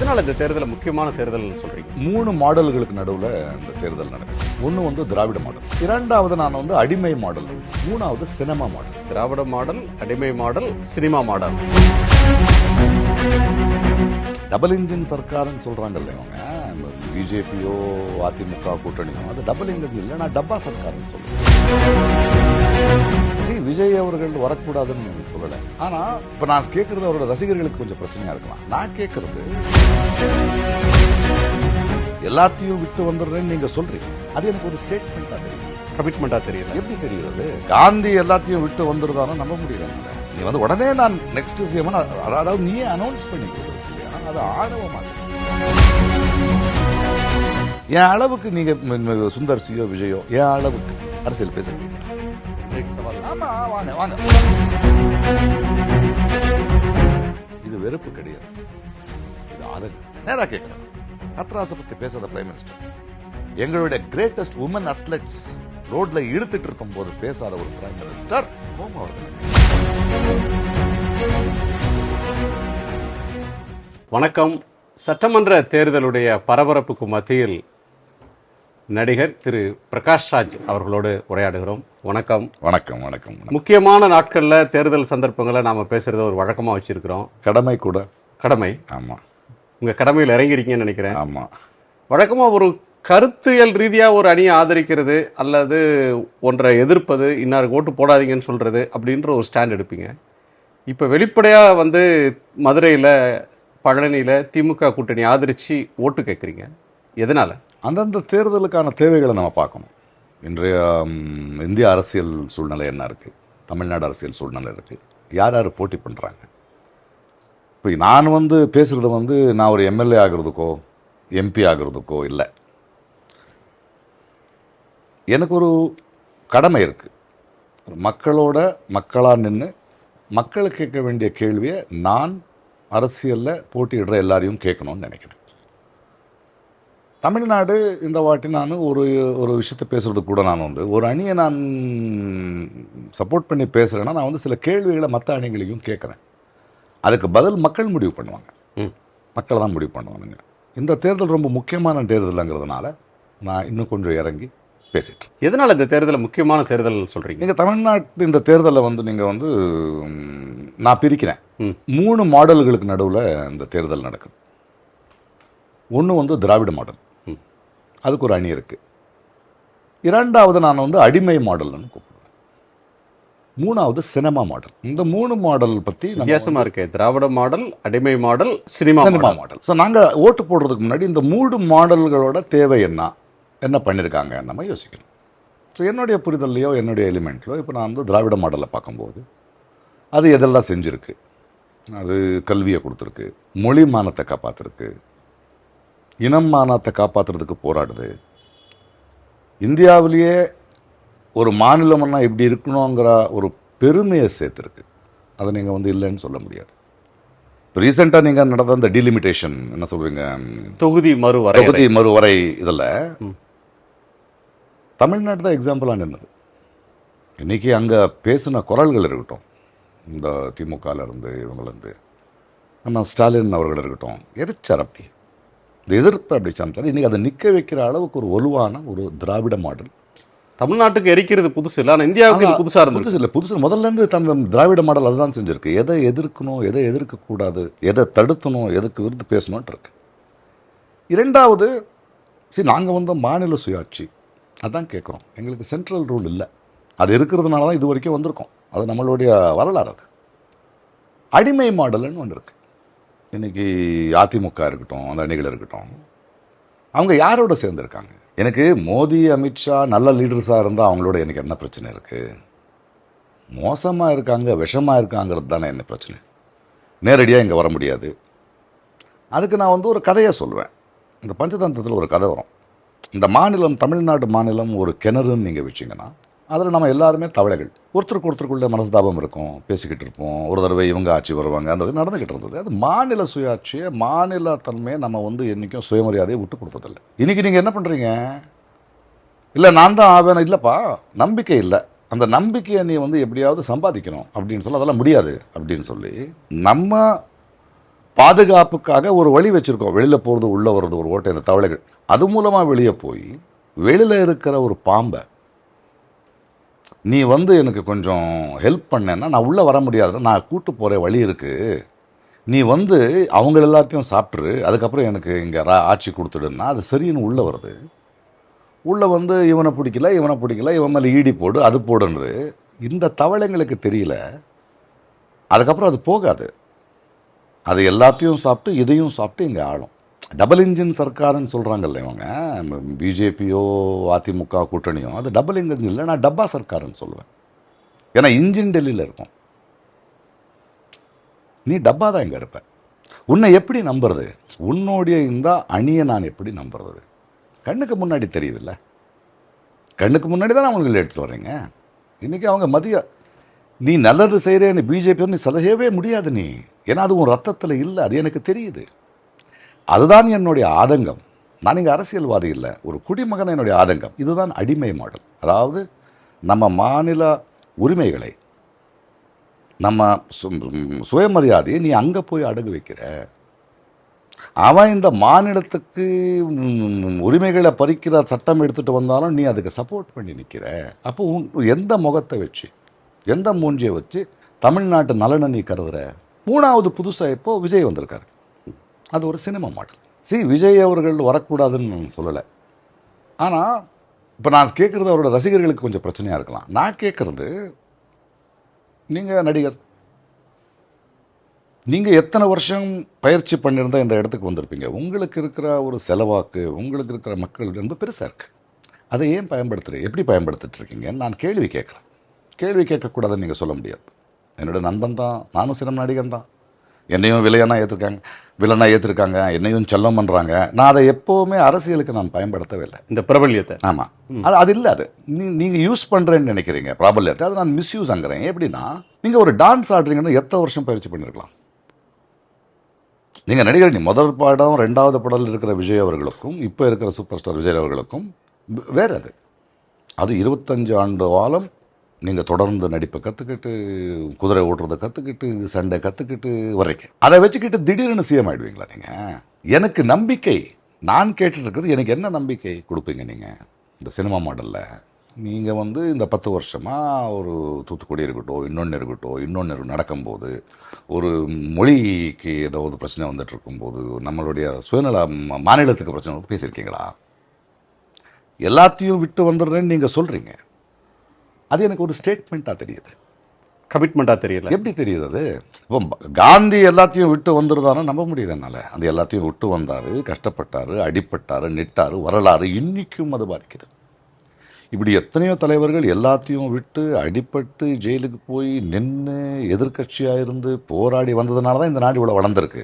எதனால இந்த தேர்தல் முக்கியமான தேர்தல் சொல்றீங்க? 3 மாடல்களுக்கு நடுவுல இந்த தேர்தல் நடக்குது. ஒன்னு திராவிட மாடல், இரண்டாவது நான் அடிமை மாடல், மூணாவது சினிமா மாடல். திராவிட மாடல், அடிமை model, cinema model. Double engine சர்க்கார்னு சொல்றாங்கல்ல இவங்க, பிஜேபியோ அதிமுக கூட்டணியோ, அது டபுள் இன்ஜின் இல்ல, நான் டப்பா சர்க்கார்னு சொல்றேன். விஜய் அவர்கள் வரக்கூடாதுன்னு சொல்லல. ஆனா இப்ப நான் கேட்கறது அவரோட ரசிகர்களுக்கு கொஞ்சம் பிரச்சனையா இருக்கலாம். நான் கேட்கறது எல்லாத்தையும் விட்டு வந்துடுறேன்னு நீங்க சொல்றீங்க, அது எனக்கு ஒரு ஸ்டேட்மெண்டா தெரியும், கமிட்மெண்டா தெரியல. எப்படி தெரிகிறது? காந்தி எல்லாத்தையும் விட்டு வந்துருதானோ நம்ப முடியல. நீ உடனே நான் நெக்ஸ்ட் சிஎம் அதாவது நீயே அனௌன்ஸ் பண்ணி கொடுக்குறது இல்லையா, அது ஆணவமா. என் அளவுக்கு நீங்க சுந்தர் சியோ விஜயோ என் அளவுக்கு அரசியல் பேசுறீங்க. ஆமா, வாங்க வாங்க. இது வெறுப்பு கிடையாது, இது ஆதரவு. நேரா கேட்கிறேன், ஹத்ராஸை பத்தி பேசாத பிரைம் மினிஸ்டர், எங்களுடைய கிரேட்டஸ்ட் உமன் அத்லெட்ஸ் ரோட்ல இழுத்துட்டு இருக்கும் போது பேசாத ஒரு பிரைம் மினிஸ்டர் கோமா அவர்கள். வணக்கம். சட்டமன்ற தேர்தலுடைய பரபரப்புக்கு மத்தியில் நடிகர் திரு பிரகாஷ் ராஜ் அவர்களோடு உரையாடுகிறோம். வணக்கம். வணக்கம். வணக்கம். முக்கியமான நாட்கள்ல தேர்தல் சந்தர்ப்பங்களை நாம பேசுறத ஒரு வழக்கமா வச்சிருக்கிறோம். கடமை கூட. கடமை. ஆமா, உங்க கடமையில் இறங்கிருக்கீங்கன்னு நினைக்கிறேன். ஆமா. வழக்கமா ஒரு கருத்தியல் ரீதியா ஒரு அணியை ஆதரிக்கிறது அல்லது ஒன்றை எதிர்ப்பது, இன்னாருக்கு ஓட்டு போடாதீங்கன்னு சொல்றது அப்படின்ற ஒரு ஸ்டாண்ட் எடுப்பீங்க. இப்ப வெளிப்படையா மதுரையில பழனியில திமுக கூட்டணி ஆதரிச்சு ஓட்டு கேட்குறீங்க. எதனால? அந்தந்த தேர்தலுக்கான தேவைகளை நம்ம பார்க்கணும். இன்றைய இந்திய அரசியல் சூழ்நிலை என்ன இருக்கு, தமிழ்நாடு அரசியல் சூழ்நிலை இருக்கு, யார் யார் போட்டி பண்றாங்க. இப்போ நான் பேசுறது நான் ஒரு எம்எல்ஏ ஆகிறதுக்கோ எம்பி ஆகிறதுக்கோ இல்லை. எனக்கு ஒரு கடமை இருக்கு. மக்களா நின்று மக்களுக்கு கேட்க வேண்டிய கேள்வியை நான் அரசியல்ல போட்டியிடுற எல்லாரையும் கேட்கணும்னு நினைக்கிறேன். தமிழ்நாடு இந்த வாட்டி நான் ஒரு விஷயத்தை பேசுறது கூட நான் ஒரு அணியை நான் சப்போர்ட் பண்ணி பேசுறேன்னா நான் சில கேள்விகளை மற்ற அணிகளையும் கேட்குறேன். அதுக்கு பதில் மக்கள் முடிவு பண்ணுவாங்க. மக்கள் தான் முடிவு பண்ணுவானுங்க. இந்த தேர்தல் ரொம்ப முக்கியமான தேர்தலுங்கிறதுனால நான் இன்னும் கொஞ்சம் இறங்கி பேசிட்டு. எதனால இந்த தேர்தல் முக்கியமான தேர்தல் சொல்றீங்க? நீங்க தமிழ்நாட்டு இந்த தேர்தலை நீங்க நான் பிரிக்கிறேன். 3 மாடல்களுக்கு நடுவில் இந்த தேர்தல் நடக்குது. ஒன்று திராவிட மாடல், அதுக்கு ஒரு அணி இருக்கு. இரண்டாவது நான் அடிமை மாடல்னு கூப்பிடுவேன். மூணாவது சினிமா மாடல். இந்த 3 மாடல் பத்தி வித்தியாசமா இருக்கு. திராவிட மாடல், அடிமை மாடல், சினிமா மாடல். ஸோ நாங்கள் ஓட்டு போடுறதுக்கு முன்னாடி இந்த 3 மாடல்களோட தேவை என்ன பண்ணியிருக்காங்க நம்ம யோசிக்கணும். ஸோ என்னுடைய புரிதல்லையோ என்னுடைய எலிமெண்ட்லையோ இப்போ நான் திராவிட மாடலை பார்க்கும்போது அது எதெல்லாம் செஞ்சுருக்கு. அது கல்வியை கொடுத்துருக்கு, மொழி மானத்தை காப்பாற்றிருக்கு, இனம் மானத்தை காப்பாற்றுறதுக்கு போராடுது, இந்தியாவிலேயே ஒரு மாநிலம்னா இப்படி இருக்கணுங்கிற ஒரு பெருமையை சேர்த்துருக்கு. அதை நீங்கள் இல்லைன்னு சொல்ல முடியாது. ரீசெண்டாக நீங்கள் நடந்த அந்த டீலிமிட்டேஷன் என்ன சொல்வீங்க, தொகுதி மறுவரை இதில் தமிழ்நாடு தான் எக்ஸாம்பிளாக நின்னது. இன்னைக்கு அங்கே பேசின குரல்கள் இருக்கட்டும், இந்த திமுகவில் இருந்து இவங்கலேருந்து நம்ம ஸ்டாலின் அவர்கள் இருக்கட்டும், எரிச்சார். அப்படி இந்த எதிர்ப்பு அப்படி சாமிச்சார். இன்னைக்கு அதை நிற்க வைக்கிற அளவுக்கு ஒரு வலுவான ஒரு திராவிட மாடல் தமிழ்நாட்டுக்கு எரிக்கிறது புதுசு இல்லை, ஆனால் இந்தியாவுக்கு புதுசாக இருந்தது. புதுசு இல்லை, புதுசு முதல்லேருந்து திராவிட மாடல் அதுதான் செஞ்சிருக்கு. எதை எதிர்க்கணும், எதை எதிர்க்கக்கூடாது, எதை தடுக்கணும், எதுக்கு விருது பேசணும்னு இருக்கு. இரண்டாவது, நாங்கள் மாநில சுயாட்சி அதான் கேட்குறோம். எங்களுக்கு சென்ட்ரல் ரூல் இல்லை. அது இருக்கிறதுனால தான் இது வரைக்கும் வந்திருக்கோம். அது நம்மளுடைய வரலாறு. அது அடிமை மாடல்னு ஒன்று இருக்கு. இன்னைக்கு அதிமுக இருக்கட்டும், அந்த அணிகள் இருக்கட்டும், அவங்க யாரோட சேர்ந்துருக்காங்க? எனக்கு மோடி, அமித்ஷா நல்ல லீடர்ஸாக இருந்தால் அவங்களோட எனக்கு என்ன பிரச்சனை இருக்கு? மோசமாக இருக்காங்க, விஷமாக இருக்காங்கிறது தானே என்ன பிரச்சனை. நேரடியாக இங்கே வர முடியாது. அதுக்கு நான் ஒரு கதையை சொல்லுவேன். இந்த பஞ்சதந்திரத்தில் ஒரு கதை வரும். இந்த மாநிலம், தமிழ்நாடு மாநிலம் ஒரு கிணறுன்னு நீங்கள் வச்சிங்கன்னா அதில் நம்ம எல்லாருமே தவளைகள். ஒருத்தருக்குள்ளே மனஸ்தாபம் இருக்கும், பேசிக்கிட்டு இருப்போம். ஒரு தடவை இவங்க ஆட்சி வருவாங்க, அந்த நடந்துக்கிட்டு இருந்தது. அது மாநில சுயாட்சியை, மாநில தன்மையை நம்ம என்றைக்கும் சுயமரியாதையை விட்டு கொடுத்ததில்லை. இன்னைக்கு நீங்கள் என்ன பண்ணுறீங்க? இல்லை நான் தான் ஆவேன், இல்லைப்பா நம்பிக்கை இல்லை, அந்த நம்பிக்கையை நீ எப்படியாவது சம்பாதிக்கணும் அப்படின்னு சொல்லி அதெல்லாம் முடியாது அப்படின்னு சொல்லி நம்ம பாதுகாப்புக்காக ஒரு வழி வச்சுருக்கோம், வெளியில் போகிறது உள்ளே வர்றது ஒரு ஓட்டை, இந்த தவளைகள் அது மூலமாக வெளியே போய் வெளியில் இருக்கிற ஒரு பாம்பை நீ வந்து எனக்கு கொஞ்சம் ஹெல்ப் பண்ணேன்னா நான் உள்ளே வர முடியாது, நான் கூட்டு போகிற வழி இருக்குது, நீ வந்து அவங்க எல்லாத்தையும் சாப்பிட்ரு, அதுக்கப்புறம் எனக்கு இங்கே ஆட்சி கொடுத்துடுன்னா அது சரின்னு உள்ளே வருது. உள்ளே வந்து இவனை பிடிக்கல இவன் மேலே ஈடி போடு அது போடுன்றது இந்த தவளைங்களுக்கு தெரியல. அதுக்கப்புறம் அது போகாது, அது எல்லாத்தையும் சாப்பிட்டு இதையும் சாப்பிட்டு இங்கே ஆளும். டபுள் இன்ஜின் சர்க்காருன்னு சொல்கிறாங்கல்ல இவங்க, பிஜேபியோ அதிமுக கூட்டணியோ, அது டபுள் இன்ஜின் இல்லை, நான் டப்பா சர்க்காருன்னு சொல்லுவேன். ஏன்னா இன்ஜின் டெல்லியில் இருக்கும், நீ டப்பா தான் இங்கே இருப்ப. உன்னை எப்படி நம்புறது? உன்னுடைய இந்த அணியை நான் எப்படி நம்புறது? கண்ணுக்கு முன்னாடி தெரியுதுல்ல, கண்ணுக்கு முன்னாடி தான் அவங்களுக்கு எடுத்துகிட்டு வர்றீங்க. இன்றைக்கி அவங்க நீ நல்லது செய்கிறேன்னு பிஜேபி நீ சலுகையவே முடியாது நீ, ஏன்னா அது உன் ரத்தத்தில் இல்லை, அது எனக்கு தெரியுது. அதுதான் என்னுடைய ஆதங்கம். நான் இங்கே அரசியல்வாதி இல்லை, ஒரு குடிமகன் என்னுடைய ஆதங்கம். இதுதான் அடிமை மாடல். அதாவது நம்ம மாநில உரிமைகளை, நம்ம சுயமரியாதையை நீ அங்கே போய் அடகு வைக்கிற. அவன் இந்த மாநிலத்துக்கு உரிமைகளை பறிக்கிற சட்டம் எடுத்துகிட்டு வந்தாலும் நீ அதுக்கு சப்போர்ட் பண்ணி நிற்கிற. அப்போ எந்த முகத்தை வச்சு, எந்த மூஞ்சியை வச்சு தமிழ்நாட்டு நலனை நீ கருதுற? மூணாவது புதுசாக இப்போ விஜய் வந்திருக்காரு, அது ஒரு சினிமா மாடல். விஜய் அவர்கள் வரக்கூடாதுன்னு நான் சொல்லலை, ஆனால் இப்போ நான் கேட்குறது அவரோட ரசிகர்களுக்கு கொஞ்சம் பிரச்சனையாக இருக்கலாம். நான் கேட்குறது, நீங்கள் நடிகர், நீங்கள் எத்தனை வருஷம் பயிற்சி பண்ணியிருந்தால் இந்த இடத்துக்கு வந்திருப்பீங்க. உங்களுக்கு இருக்கிற ஒரு செலவாக்கு, உங்களுக்கு இருக்கிற மக்கள் ரொம்ப பெருசாக இருக்குது. அதை ஏன் எப்படி பயன்படுத்திட்டு இருக்கீங்கன்னு நான் கேள்வி கேட்குறேன். கேள்வி கேட்கக்கூடாதுன்னு நீங்கள் சொல்ல முடியாது. என்னோடய நண்பன் தான், நானும் சினிமா நடிகன் தான், என்னையும் வில்லனா ஏற்றிருக்காங்க, என்னையும் செல்லம் பண்ணுறாங்க. நான் அதை எப்போவுமே அரசியலுக்கு நான் பயன்படுத்தவே இல்லை, இந்த பிரபல்யத்தை. ஆமாம், அது இல்லை, அது நீங்கள் யூஸ் பண்ணுறேன்னு நினைக்கிறீங்க பிரபல்யத்தை, அது நான் மிஸ்யூஸ் ஆங்குறேன். எப்படின்னா, நீங்கள் ஒரு டான்ஸ் ஆடுறீங்கன்னா எத்தனை வருஷம் பயிற்சி பண்ணியிருக்கலாம். நீங்கள் நடிகர், நீ முதல் படம் ரெண்டாவது படம் இருக்கிற விஜய் அவர்களுக்கும் இப்போ இருக்கிற சூப்பர் ஸ்டார் விஜய் அவர்களுக்கும் வேறு. அது 25 ஆண்டு காலம் நீங்கள் தொடர்ந்து நடிப்பை கற்றுக்கிட்டு, குதிரை ஓட்டுறதை கற்றுக்கிட்டு, சண்டை கற்றுக்கிட்டு வர்றீங்க. அதை வச்சுக்கிட்டு திடீர்னு சிஎம் ஆகிடுவீங்களா நீங்கள்? எனக்கு நம்பிக்கை, நான் கேட்டுட்டு இருக்கிறது, எனக்கு என்ன நம்பிக்கை கொடுப்பீங்க நீங்கள் இந்த சினிமா மாடலில்? நீங்கள் வந்து இந்த 10 வருஷமாக ஒரு தூத்துக்குடி இருக்கட்டும், இன்னொன்று நடக்கும்போது, ஒரு மொழிக்கு ஏதாவது பிரச்சனை வந்துட்டு இருக்கும்போது, நம்மளுடைய சுயநல மாநிலத்துக்கு பிரச்சனை பேசியிருக்கீங்களா? எல்லாத்தையும் விட்டு வந்துடுறேன்னு நீங்கள் சொல்கிறீங்க, அது எனக்கு ஒரு ஸ்டேட்மெண்ட்டாக தெரியுது, கமிட்மெண்ட்டாக தெரியல. எப்படி தெரியுது அது? இப்போ காந்தி எல்லாத்தையும் விட்டு வந்துருதானோ நம்ப முடியுது என்னால். அந்த எல்லாத்தையும் விட்டு வந்தார், கஷ்டப்பட்டார், அடிப்பட்டார், நிட்டார், வரலாறு இன்றைக்கும் அது பாதிக்குது. இப்படி எத்தனையோ தலைவர்கள் எல்லாத்தையும் விட்டு அடிப்பட்டு ஜெயிலுக்கு போய் நின்று எதிர்கட்சியாக இருந்து போராடி வந்ததுனால தான் இந்த நாடு இவ்வளோ வளர்ந்துருக்கு.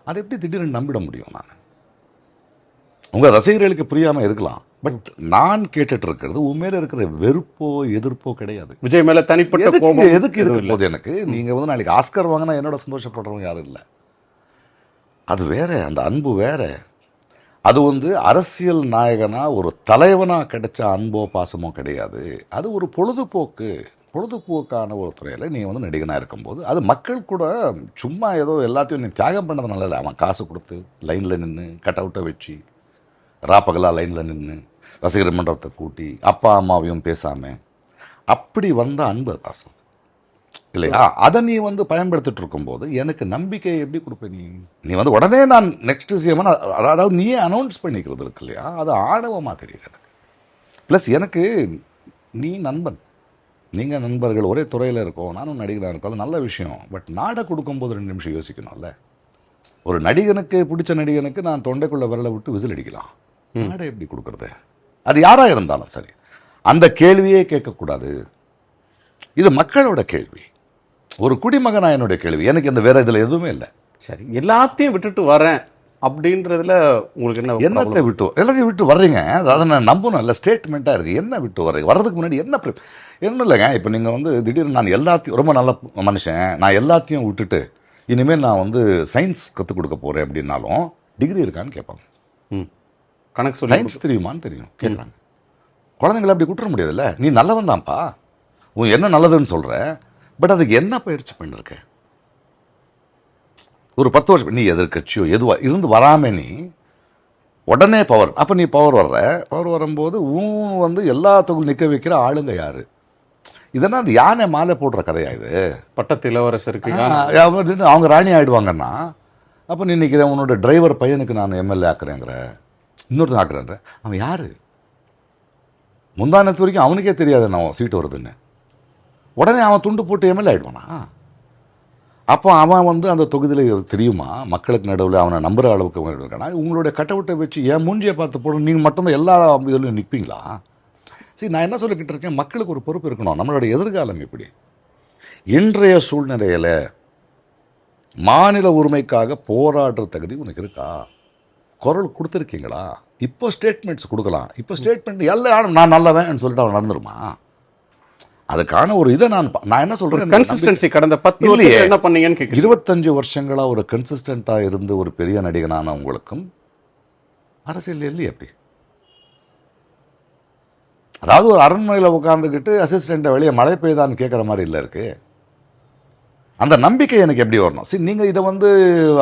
அதை எப்படி திடீர்னு நம்பிட முடியும்? நான் உங்கள் ரசிகர்களுக்கு புரியாமல் இருக்கலாம், பட் நான் கேட்டுட்டு இருக்கிறது உண்மையில இருக்கிற வெறுப்போ எதிர்ப்போ கிடையாது. விஜய் மேலே தனிப்பட்ட கோபம் எதுக்கு இருக்கும் போது எனக்கு? நீங்கள் வந்து நாளைக்கு ஆஸ்கர் வாங்கினா என்னோட சந்தோஷப்படுறவங்க யாரும் இல்லை, அது வேற, அந்த அன்பு வேற. அது வந்து அரசியல் நாயகனா ஒரு தலைவனா கிடைச்ச அன்போ பாசமோ கிடையாது. அது ஒரு பொழுதுபோக்கான ஒரு துறையில் நீ வந்து நடிகனாக இருக்கும்போது, அது மக்கள் கூட சும்மா ஏதோ எல்லாத்தையும் நீ தியாகம் பண்ணதுனால இல்லை. அவன் காசு கொடுத்து லைனில் நின்று கட் அவுட்டை வச்சு ராப்பகலாக லைனில் நின்று ரசிகர் மன்றத்தை கூட்டி அப்பா அம்மாவையும் பேசாமல் அப்படி வந்த அன்பு பாசம் இல்லையா? அதை நீ வந்து பயன்படுத்திட்டு இருக்கும்போது எனக்கு நம்பிக்கை எப்படி கொடுப்பேன்? நீ வந்து உடனே நான் நெக்ஸ்ட் சிஎம், அதாவது நீயே அனௌன்ஸ் பண்ணிக்கிறது இருக்கு இல்லையா, அது ஆணவமாக தெரியுது எனக்கு. ப்ளஸ் எனக்கு நீ நண்பன், நீங்கள் நண்பர்கள் ஒரே துறையில் இருக்கோம், நானும் நடிகனாக இருக்கோம், அது நல்ல விஷயம். பட் நாடை கொடுக்கும்போது 2 நிமிஷம் யோசிக்கணும்ல. ஒரு நடிகனுக்கு பிடிச்ச நடிகனுக்கு நான் தொண்டைக்குள்ளே விரலை விட்டு விசில் அடிக்கலாம், நாடை எப்படி கொடுக்குறது? அது யாராக இருந்தாலும் சரி, அந்த கேள்வியே கேட்கக்கூடாது. இது மக்களோட கேள்வி, ஒரு குடிமகனா என்னுடைய கேள்வி. எனக்கு இந்த வேற இதில் எதுவுமே இல்லை. சரி, எல்லாத்தையும் விட்டுட்டு வரேன் அப்படின்றதுல உங்களுக்கு என்னத்தை விட்டு எல்லாத்தையும் விட்டு வர்றீங்க? அதை நான் நம்பணும், இல்லை ஸ்டேட்மெண்ட்டாக இருக்குது. என்ன விட்டு வர்றீங்க? வர்றதுக்கு முன்னாடி என்ன இல்லைங்க. இப்போ நீங்கள் வந்து திடீர்னு நான் எல்லாத்தையும், ரொம்ப நல்ல மனுஷன், நான் எல்லாத்தையும் விட்டுட்டு இனிமேல் நான் வந்து சயின்ஸ் கற்றுக் கொடுக்க போகிறேன் அப்படின்னாலும் டிகிரி இருக்கான்னு கேட்பாங்க. கணக்கு சொல்லி சயின்ஸ் தெரியுமான்னு தெரியும் கேட்குறாங்க. குழந்தைங்களை அப்படி விட்டுற முடியாதுல்ல. நீ நல்லவன் தான்ப்பா, உன் என்ன நல்லதுன்னு சொல்கிற, பட் அதுக்கு என்ன பயிற்சி பண்ணிருக்க? ஒரு 10 வருஷம் நீ எதிர்க்கட்சியோ எதுவா இருந்து வராம நீ உடனே பவர், அப்போ நீ பவர் வரும்போது வந்து எல்லா தொகுதி நிற்க வைக்கிற ஆளுங்க யாரு? இதெல்லாம் அந்த யானை மாலை போடுற கதையா இது? பட்டத்து இளவரசருக்கு அவங்க ராணி ஆயிடுவாங்கன்னா அப்போ நீ நிற்கிற உன்னோட டிரைவர் பையனுக்கு நான் எம்எல்ஏ ஆக்குறேங்கிற, இன்னொருத்தன் ஆக்குறேன்ற, அவன் யாரு? முந்தானத்து வரைக்கும் அவனுக்கே தெரியாது நான் சீட்டு வருதுன்னு. உடனே அவன் துண்டு போட்டு எம்எல்ஏ ஆயிடுவானா? அப்போ அவன் வந்து அந்த தொகுதியில் தெரியுமா மக்களுக்கு நடுவில் அவனை நம்புற அளவுக்கு இருக்கானா? உங்களுடைய கட்டவுட்டை வச்சு என் மூஞ்சியை பார்த்து போடும் நீங்கள் மட்டும்தான் எல்லா இதுலையும் நிற்பீங்களா? சரி, நான் என்ன சொல்லிக்கிட்டு இருக்கேன், மக்களுக்கு ஒரு பொறுப்பு இருக்கணும். நம்மளுடைய எதிர்காலம் எப்படி? இன்றைய சூழ்நிலையில் மாநில உரிமைக்காக போராடுற தகுதி உனக்கு இருக்கா? குரல் கொடுத்துருக்கீங்களா? இப்போ ஸ்டேட்மெண்ட்ஸ் கொடுக்கலாம். இப்போ ஸ்டேட்மெண்ட் எல்லாம் நான் நல்லவன் சொல்லிட்டு அவன் நடந்துருமா? அதுக்கான ஒரு இதை நான் என்ன சொல்றேன், கன்சிஸ்டன்சி கடந்த 10 வருஷம் என்ன பண்ணீங்கன்னு கேக்குறேன். 25 வருஷங்களா ஒரு கன்சிஸ்டண்டா இருந்து ஒரு பெரிய நடிகனான உங்களுக்கும் அரசியல் இல்லையே எப்படி? அதாவது ஒரு அரண்மனையில் உட்கார்ந்துக்கிட்டு அசிஸ்டண்ட்டை வெளியே மழை பெய்தான்னு கேட்குற மாதிரி இல்லை இருக்கு. அந்த நம்பிக்கை எனக்கு எப்படி வரணும்? சரி, நீங்கள் இதை வந்து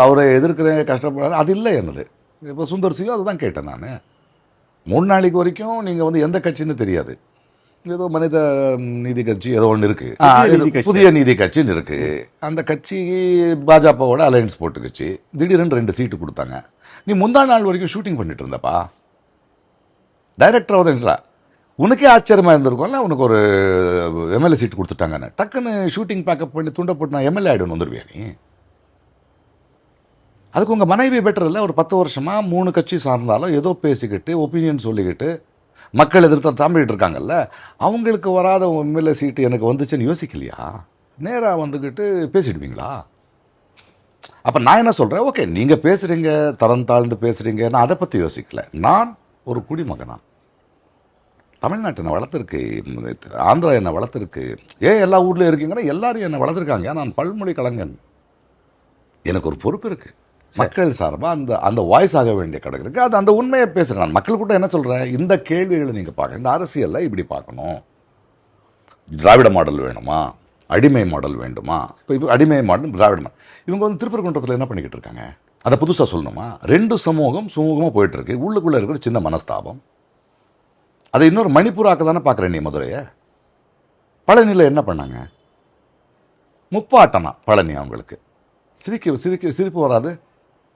அவரை எதிர்க்கிறேன் கஷ்டப்படுற அது இல்லை என்னது. இப்போ சுந்தர் சிங்கும் அதுதான் கேட்டேன் நான். 3 நாளைக்கு வரைக்கும் நீங்கள் வந்து எந்த கட்சின்னு தெரியாது, ஏதோ மனித நீதி கட்சி ஏதோ ஒன்று இருக்கு, புதிய நீதி கட்சின்னு இருக்கு. அந்த கட்சி பாஜகவோட அலையன்ஸ் போட்டுக்குச்சு. திடீர்னு 2 சீட்டு கொடுத்தாங்க. நீ முந்தா நாள் வரைக்கும் ஷூட்டிங் பண்ணிட்டு இருந்தப்பா, டைரக்டர் வந்து உனக்கே ஆச்சரியமா இருந்திருக்கும்ல, உனக்கு ஒரு எம்எல்ஏ சீட்டு கொடுத்துட்டாங்கன்னு. டக்குன்னு ஷூட்டிங் பேக்கப் பண்ணி துண்டை போட்டு நான் எம்எல்ஏ ஆகிடுன்னு வந்துருவியா நீ? அதுக்கு உங்கள் மனைவி பெட்டர் இல்லை? ஒரு 10 வருஷமா 3 கட்சி சார்ந்தாலும் ஏதோ பேசிக்கிட்டு ஒப்பீனியன் சொல்லிக்கிட்டு மக்கள் எதிர்த்து தாம்பிக்கிட்டு இருக்காங்கல்ல, அவங்களுக்கு வராத எம்எல்ஏ சீட்டு எனக்கு வந்துச்சுன்னு யோசிக்கலையா? நேராக வந்துக்கிட்டு பேசிடுவீங்களா? அப்போ நான் என்ன சொல்கிறேன், ஓகே நீங்கள் பேசுகிறீங்க, தரம் தாழ்ந்து பேசுகிறீங்க, நான் அதை பற்றி யோசிக்கல. நான் ஒரு குடிமகனா, தமிழ்நாட்டு என்னை வளர்த்துருக்கு, ஆந்திரா என்னை வளர்த்துருக்கு, ஏன் எல்லா ஊர்லேயும் இருக்கீங்கன்னா எல்லாரும் என்னை வளர்த்துருக்காங்க. நான் பல்மொழி கலைஞன், எனக்கு ஒரு பொறுப்பு இருக்குது. மக்கள் சார்பாக அந்த வாய்ஸ் ஆக வேண்டிய கடை இருக்குது. அது அந்த உண்மையை பேசுகிறேன். நான் மக்கள் கூட என்ன சொல்கிறேன், இந்த கேள்விகளை நீங்கள் பார்க்க, இந்த அரசியலில் இப்படி பார்க்கணும். திராவிட மாடல் வேணுமா, அடிமை மாடல் வேண்டுமா? இப்போ அடிமை மாடல், திராவிட மாடல். இவங்க வந்து திருப்பரங்குன்றத்தில் என்ன பண்ணிக்கிட்டு இருக்காங்க, அதை புதுசாக சொல்லணுமா? 2 சமூகம் சுமூகமாக போயிட்டுருக்கு, உள்ளுக்குள்ளே இருக்கிற சின்ன மனஸ்தாபம். அதை இன்னொரு மணிப்பூராக்க தானே பார்க்குறேன் நீ. மதுரையை பழனியில் என்ன பண்ணாங்க? முப்பாட்டனா பழனி. அவங்களுக்கு சிரிப்பு வராது,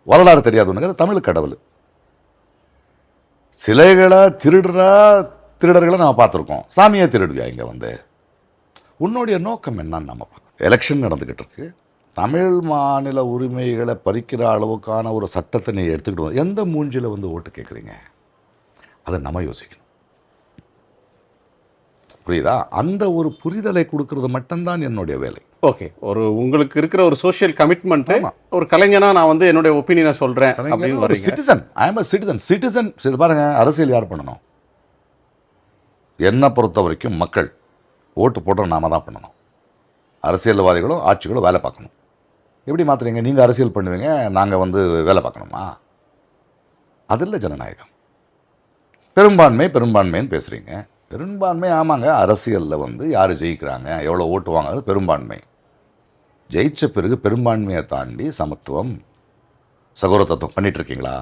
வரலாறு தெரியாது உனக்கு, அது தமிழ் கடவுள். சிலைகளை திருடர்களை நம்ம பார்த்துருக்கோம், சாமியை திருடுவியா இங்கே வந்து? உன்னுடைய நோக்கம் என்னன்னு நம்ம பார்க்கணும். எலெக்ஷன் நடந்துக்கிட்டு இருக்கு, தமிழ் மாநில உரிமைகளை பறிக்கிற அளவுக்கான ஒரு சட்டத்தை நீ எடுத்துக்கிட்டு எந்த மூஞ்சியில் வந்து ஓட்டு கேட்குறீங்க, அதை நம்ம யோசிக்கணும். புரியுதா? அந்த ஒரு புரிதலை கொடுக்கறது மட்டும்தான் என்னுடைய வேலை. ஓகே, உங்களுக்கு இருக்கிற ஒரு சோஷியல் கமிட்மெண்ட், ஒரு கலைஞனா நான் வந்து என்னுடைய ஒப்பீனியனை சொல்றேன் அப்படின்னு வரீங்க. Citizen, I am a citizen. சரி பாருங்க, அரசியல் யார் பண்ணணும்? என்னை பொறுத்த வரைக்கும் மக்கள் ஓட்டு போடுற நாம தான் பண்ணணும். அரசியல்வாதிகளும் ஆட்சிகளும் வேலை பார்க்கணும். எப்படி மாத்துறீங்க? நீங்கள் அரசியல் பண்ணுவீங்க, நாங்கள் வந்து வேலை பார்க்கணுமா? அது இல்லை ஜனநாயகம். பெரும்பான்மைன்னு பேசுகிறீங்க. பெரும்பான்மை ஆமாங்க, அரசியலில் வந்து யார் ஜெயிக்கிறாங்க, எவ்வளோ ஓட்டு வாங்குறது பெரும்பான்மை. ஜெயிச்ச பிறகு பெரும்பான்மையை தாண்டி சமத்துவம், சகோதரத்துவம் பண்ணிட்டு இருக்கீங்களா?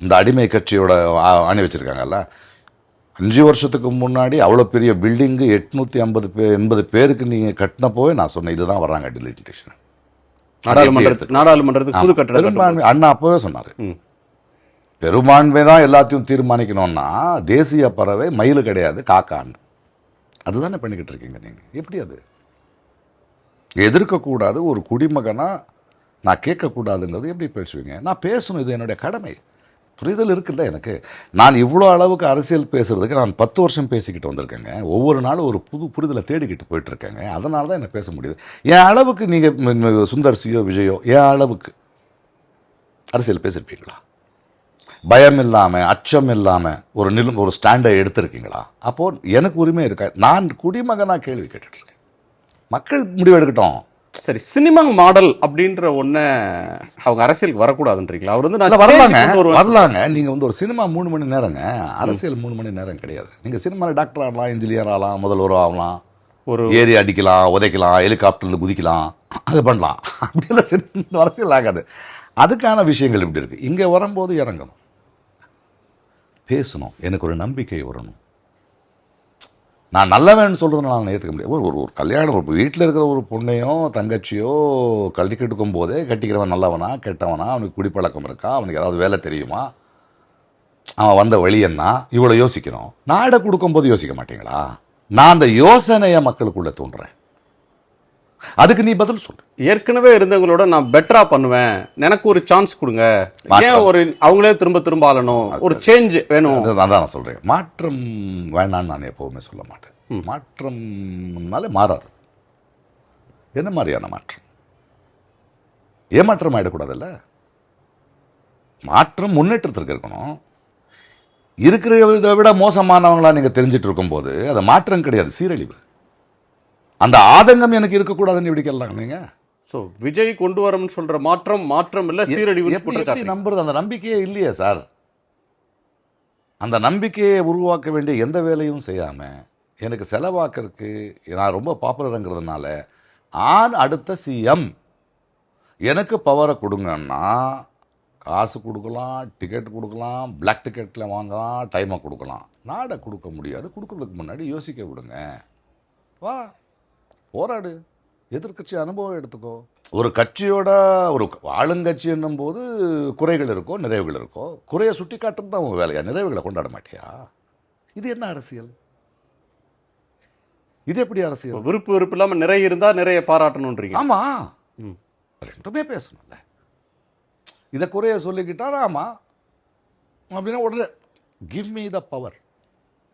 இந்த அடிமை கட்சியோட அணி வச்சுருக்காங்கல்ல, 5 வருஷத்துக்கு முன்னாடி அவ்வளோ பெரிய பில்டிங்கு 880 பேருக்கு நீங்கள் கட்டினப்போவே நான் சொன்னேன், இதுதான் வர்றாங்க டெலிமிட்டேஷன். நாடாளுமன்றத்துக்கு புது கட்டடம் பெரும்பான்மை அண்ணா அப்போவே சொன்னார், பெரும்பான்மை தான் எல்லாத்தையும் தீர்மானிக்கணும்னா தேசிய பறவை மயில் கிடையாது, காக்கான்னு. அதுதானே பண்ணிக்கிட்டு இருக்கீங்க நீங்கள். எப்படி அது எதிர்க்கக்கூடாது? ஒரு குடிமகனா நான் கேட்கக்கூடாதுங்கிறது எப்படி பேசுவீங்க? நான் பேசணும், இது என்னுடைய கடமை. புரிதல் இருக்குல்ல எனக்கு. நான் இவ்வளோ அளவுக்கு அரசியல் பேசுறதுக்கு நான் 10 வருஷம் பேசிக்கிட்டு வந்திருக்கேங்க. ஒவ்வொரு நாளும் ஒரு புது புரிதலை தேடிக்கிட்டு போயிட்டு இருக்கேங்க. அதனால தான் என்ன பேச முடியுது. என் அளவுக்கு நீங்கள் சுந்தர் சியோ விஜயோ என் அளவுக்கு அரசியல் பேசியிருப்பீங்களா? பயம் இல்லாமல், அச்சம் இல்லாமல் ஒரு ஸ்டாண்டை எடுத்திருக்கீங்களா? அப்போது எனக்கு உரிமை இருக்கா? நான் குடிமகனாக கேள்வி கேட்டுட்ருக்கேன். மக்கள் முடிவு எடுக்கட்டும். சரி, சினிமா மாடல் அப்படின்ற ஒன்றை அவங்க அரசியலுக்கு வரக்கூடாதுன்றீங்களா? அவர் வந்து வரலாங்க. நீங்கள் வந்து ஒரு சினிமா 3 மணி நேரங்க, அரசியல் 3 மணி நேரம் கிடையாது. நீங்கள் சினிமாவில் டாக்டர் ஆகலாம், இன்ஜினியர் ஆகலாம், முதல்வர் ஆகலாம், ஒரு ஏரி அடிக்கலாம், உதைக்கலாம், ஹெலிகாப்டரில் குதிக்கலாம், அது பண்ணலாம். அப்படியெல்லாம் அரசியல் ஆகாது. அதுக்கான விஷயங்கள் இப்படி இருக்குது. இங்கே வரும்போது இறங்கணும், பேசணும், எனக்கு ஒரு நம்பிக்கை வரணும். நான் நல்லவன் சொல்கிறத நான் ஏற்றுக்க முடியாது. ஒரு கல்யாணம், ஒரு வீட்டில் இருக்கிற ஒரு பொண்ணையோ தங்கச்சியோ கல்வி கெடுக்கும் போதே கட்டிக்கிறவன் நல்லவனா கெட்டவனா, அவனுக்கு குடிப்பழக்கம் இருக்கா, அவனுக்கு ஏதாவது வேலை தெரியுமா, அவன் வந்த வழி என்ன, இவ்வளோ யோசிக்கணும். நாடை கொடுக்கும்போது யோசிக்க மாட்டீங்களா? நான் அந்த யோசனையை மக்களுக்குள்ள தோன்றேன். அதுக்கு நீ பதில் சொல்லு. ஏற்கனவே இருந்தவங்களோட நான் பெட்டரா பண்ணுவேன், எனக்கு ஒரு சான்ஸ் கொடுங்க, ஏன் ஒரு அவங்களே திரும்ப திரும்ப ஆளணும், ஒரு சேஞ்ச் வேணும். அதான் நான் சொல்றேன், மாற்றம் வேணான்னு நான் எப்பவுமே சொல்ல மாட்டேன். மாற்றம்னாலே மாறாது. என்ன மாதிரியான மாற்றம்? ஏமாற்றம் ஆயிடக்கூடாதுல்ல. மாற்றம் முன்னேற்றத்திற்கு இருக்கணும். இருக்கிறத விட மோசமானவங்களா நீங்க தெரிஞ்சிட்டு இருக்கும்போது அது மாற்றம் கிடையாது, சீரழிவு. அந்த ஆதங்கம் எனக்கு இருக்கக்கூடாதுன்னு எப்படி கேட்கலாம் நீங்க? சோ விஜய் கொண்டு வரணும்னு சொல்ற மாற்றம் மாற்றம் இல்ல, சீரழிவு. எப்படி நம்புறது? அந்த நம்பிக்கையே இல்லையே சார். அந்த நம்பிக்கையை உருவாக்க வேண்டிய எந்த வேலையும் செய்யாம எனக்கு செலவாக்கிறதுக்கு நான் ரொம்ப பாப்புலருங்கிறதுனால அடுத்த சிஎம் எனக்கு பவரை கொடுங்கன்னா காசு கொடுக்கலாம், டிக்கெட் கொடுக்கலாம், பிளாக் டிக்கெட்டில் வாங்கலாம், டைமை கொடுக்கலாம். நாடை கொடுக்க முடியாது. கொடுக்கறதுக்கு முன்னாடி யோசிக்க விடுங்க. வா, போராடு, எதிர்கட்சி அனுபவம் எடுத்துக்கோ. ஒரு கட்சியோட ஒரு ஆளுங்கட்சி என்னும் போது குறைகள் இருக்கோ நிறைவுகள் இருக்கோ. குறையை சுட்டி காட்டுறது தான் உங்க வேலையா? நிறைவுகளை கொண்டாட மாட்டியா? இது என்ன அரசியல்? இது எப்படி அரசியல்? விருப்பு வெறுப்பு இல்லாம நிறைய இருந்தா நிறைய பாராட்டணும்ன்றீங்க. ஆமா, ரெண்டுமே பேசணும்ல. இதை குறைய சொல்லிக்கிட்டா ஆமா அப்படின்னா உடனே give me the power,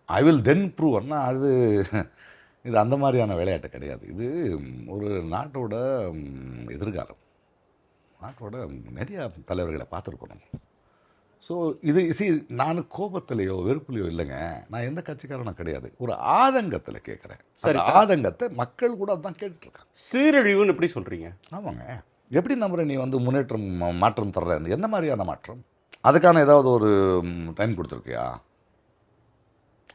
I will then prove. அது இது அந்த மாதிரியான விளையாட்டு கிடையாது. இது ஒரு நாட்டோட எதிர்காலம். நாட்டோட நிறைய தலைவர்களை பார்த்துருக்கணும். ஸோ இது நான் கோபத்திலையோ வெறுப்புலையோ இல்லைங்க. நான் எந்த கட்சிக்காரனும் கிடையாது. ஒரு ஆதங்கத்தில் கேட்குறேன். சரி, ஆதங்கத்தை மக்கள் கூட அதான் கேட்டுருக்காங்க. சீரழிவுன்னு எப்படி சொல்றீங்க? ஆமாங்க. எப்படி நம்புற நீ முன்னேற்றம் மாற்றம் தர்றேன்னு? என்ன மாதிரியான மாற்றம்? அதுக்கான ஏதாவது ஒரு டைம் கொடுத்துருக்கியா?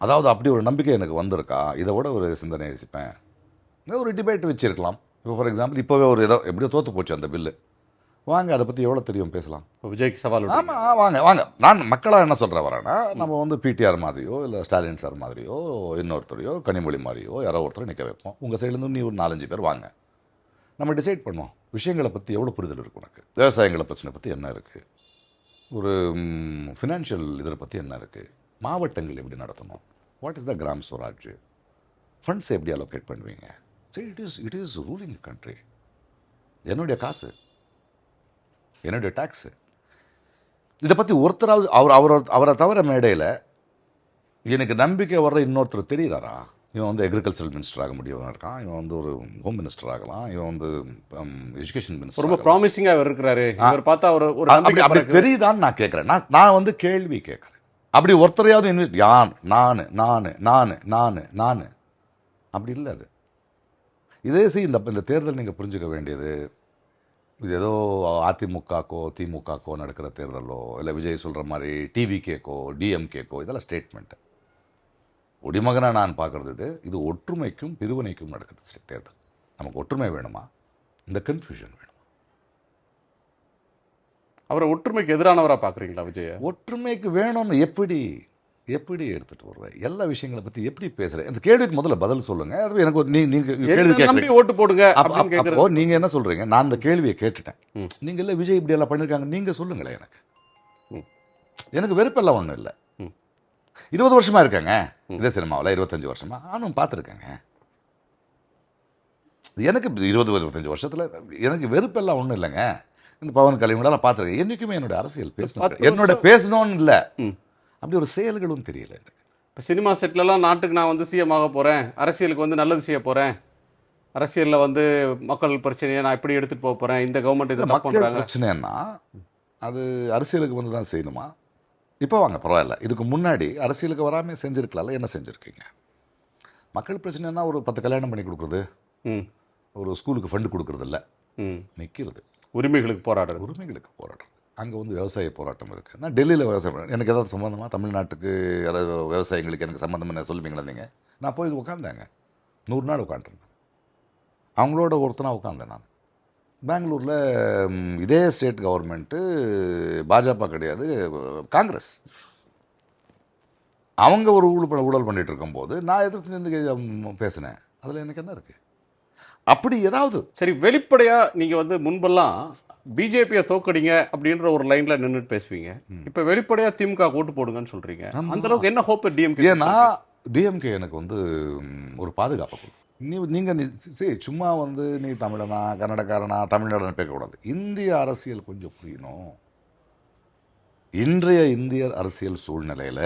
அதாவது அப்படி ஒரு நம்பிக்கை எனக்கு வந்திருக்கா? இதை விட ஒரு சிந்தனை யோசிப்பேன். ஒரு டிபேட் வச்சிருக்கலாம். இப்போ ஃபார் எக்ஸாம்பிள் இப்போவே ஒரு ஏதோ எப்படியோ தோற்று போச்சு அந்த பில்லு, வாங்க அதை பற்றி எவ்வளோ தெரியும் பேசலாம். விஜய்க்கு சவால். ஆமாம், வாங்க வாங்க. நான் மக்களாக என்ன சொல்கிறேன் வரேன்னா, நம்ம பிடிஆர் மாதிரியோ இல்லை ஸ்டாலின் சார் மாதிரியோ இன்னொருத்தரையோ கனிமொழி மாதிரியோ யாரோ ஒருத்தர் நிற்க வைப்போம். உங்கள் சைட்லேருந்து நீ ஒரு 4-5 பேர் வாங்க, நம்ம டிசைட் பண்ணுவோம் விஷயங்களை பற்றி எவ்வளோ புரிதல் இருக்குது உனக்கு, விவசாயங்களை பிரச்சனை பற்றி என்ன இருக்குது, ஒரு ஃபினான்ஷியல் இதை பற்றி என்ன இருக்குது, மாவட்டங்கள் எப்படி நடத்தணும், what is the gram Swaraj, funds எப்படி அலோகேட் பண்ணுவீங்க. சரி, இட் இஸ் ரூலிங் கண்ட்ரி. என்னுடைய காசு, என்னுடைய டாக்ஸு. இதை பற்றி ஒருத்தராவது அவரை தவிர மேடையில் எனக்கு நம்பிக்கை வர்ற இன்னொருத்தர் தெரியுறாரா? இவன் எக்ரிகல்ச்சரல் மினிஸ்டர் ஆக முடியும் இருக்கான், இவன் ஒரு ஹோம் மினிஸ்டர் ஆகலாம், இவன் எஜுகேஷன் மினிஸ்டர். ரொம்ப ப்ராமிசிங்காக இருக்கிறாரு. பார்த்தா ஒரு அப்படி தெரியுதான்னு நான் கேட்குறேன். நான் கேள்வி கேட்குறேன். அப்படி ஒருத்தரையாவது யான் நான் நான் நான் நான் நான் அப்படி இல்லை. அது இதே இந்த தேர்தல் நீங்கள் புரிஞ்சுக்க வேண்டியது, இது ஏதோ அதிமுகக்கோ திமுகக்கோ நடக்கிற தேர்தலோ இல்லை விஜய் சொல்கிற மாதிரி டிவிகேக்கோ டிஎம்கேக்கோ இதெல்லாம் ஸ்டேட்மெண்ட்டு. குடிமகனாக நான் பார்க்குறது இது ஒற்றுமைக்கும் பிரிவினைக்கும் நடக்கிற தேர்தல். நமக்கு ஒற்றுமை வேணுமா, இந்த கன்ஃபியூஷன் வேணுமா? அவரை ஒற்றுமைக்கு எதிரானவராக பார்க்குறீங்களா விஜய்? ஒற்றுமைக்கு வேணும்னு எப்படி எடுத்துட்டு வருவேன்? எல்லா விஷயங்களை பற்றி எப்படி பேசுகிறேன்? இந்த கேள்விக்கு முதல்ல பதில் சொல்லுங்க. அது எனக்கு கேள்வி கேட்குறீங்க, ஓட்டு போடுங்க. அப்போ நீங்க என்ன சொல்றீங்க? நான் இந்த கேள்வியை கேட்டுட்டேன். நீங்க இல்லை விஜய் இப்படி எல்லாம் பண்ணியிருக்காங்க, நீங்க சொல்லுங்களேன். எனக்கு வெறுப்பெல்லாம் ஒன்றும் இல்லை. 20 வருஷமா இருக்காங்க இதே சினிமாவில், 25 வருஷமா நானும் பார்த்துருக்கேங்க. எனக்கு 20-25 வருஷத்துல எனக்கு வெறுப்பெல்லாம் ஒன்றும் இல்லைங்க. இந்த பவன் கல்யாணம் பார்த்துருக்கேன். என்னைக்குமே என்னுடைய அரசியல் பேசணும்னு இல்லை, அப்படி ஒரு செயல்களும் தெரியல எனக்கு. இப்போ சினிமா செட்லலாம் நாட்டுக்கு நான் சிஎம் ஆக போகிறேன், அரசியலுக்கு நல்லது செய்ய போகிறேன், அரசியலில் மக்கள் பிரச்சனையை நான் எப்படி எடுத்துகிட்டு போக போகிறேன், இந்த கவர்மெண்ட் இதை மக்கள் பிரச்சனைன்னா அது அரசியலுக்கு தான் செய்யணுமா? இப்போ வாங்க, பரவாயில்ல. இதுக்கு முன்னாடி அரசியலுக்கு வராமல் செஞ்சுருக்கலாம்ல, என்ன செஞ்சுருக்கீங்க? மக்கள் பிரச்சனைனா ஒரு 10 கல்யாணம் பண்ணி கொடுக்குறது, ஒரு ஸ்கூலுக்கு ஃபண்டு கொடுக்குறது இல்லை, நிற்கிறது, உரிமைகளுக்கு போராடுறது. அங்கே விவசாய போராட்டம் இருக்குது. நான் டெல்லியில் விவசாயம், எனக்கு ஏதாவது சம்மந்தமாக தமிழ்நாட்டுக்கு யாராவது விவசாயிகளுக்கு எனக்கு சம்மந்தமாக என்ன சொல்லுவீங்களா நீங்கள்? நான் போய் உட்காந்தாங்க 100 நாள் உட்காந்துருந்தேன். அவங்களோட ஒருத்தனாக உட்காந்தேன் நான். பெங்களூரில் இதே ஸ்டேட் கவர்மெண்ட்டு பாஜக கிடையாது, காங்கிரஸ். அவங்க ஒரு ஊழல் பண்ணிட்டு இருக்கும்போது நான் எதிர்த்து நின்று பேசினேன். அதில் எனக்கு என்ன இருக்கு? அப்படி ஏதாவது சரி, வெளிப்படையா நீங்க வந்து முன்பெல்லாம் பிஜேபியை தோக்கடிங்க அப்படின்ற ஒரு லைன்ல நின்றுட்டு பேசுவீங்க. இப்ப வெளிப்படையா திமுக ஓட்டு போடுங்கன்னு சொல்றீங்க. அந்த அளவுக்கு என்ன ஹோப் டிஎம்கே? ஏன்னா டிஎம்கே எனக்கு வந்து ஒரு பாதுகாப்பு கொடுக்கும். நீங்கள் சும்மா வந்து நீ தமிழனா கன்னடக்காரனா தமிழ்நாடுன்னு பேசக்கூடாது. இந்திய அரசியல் கொஞ்சம் புரியணும். இன்றைய இந்திய அரசியல் சூழ்நிலையில்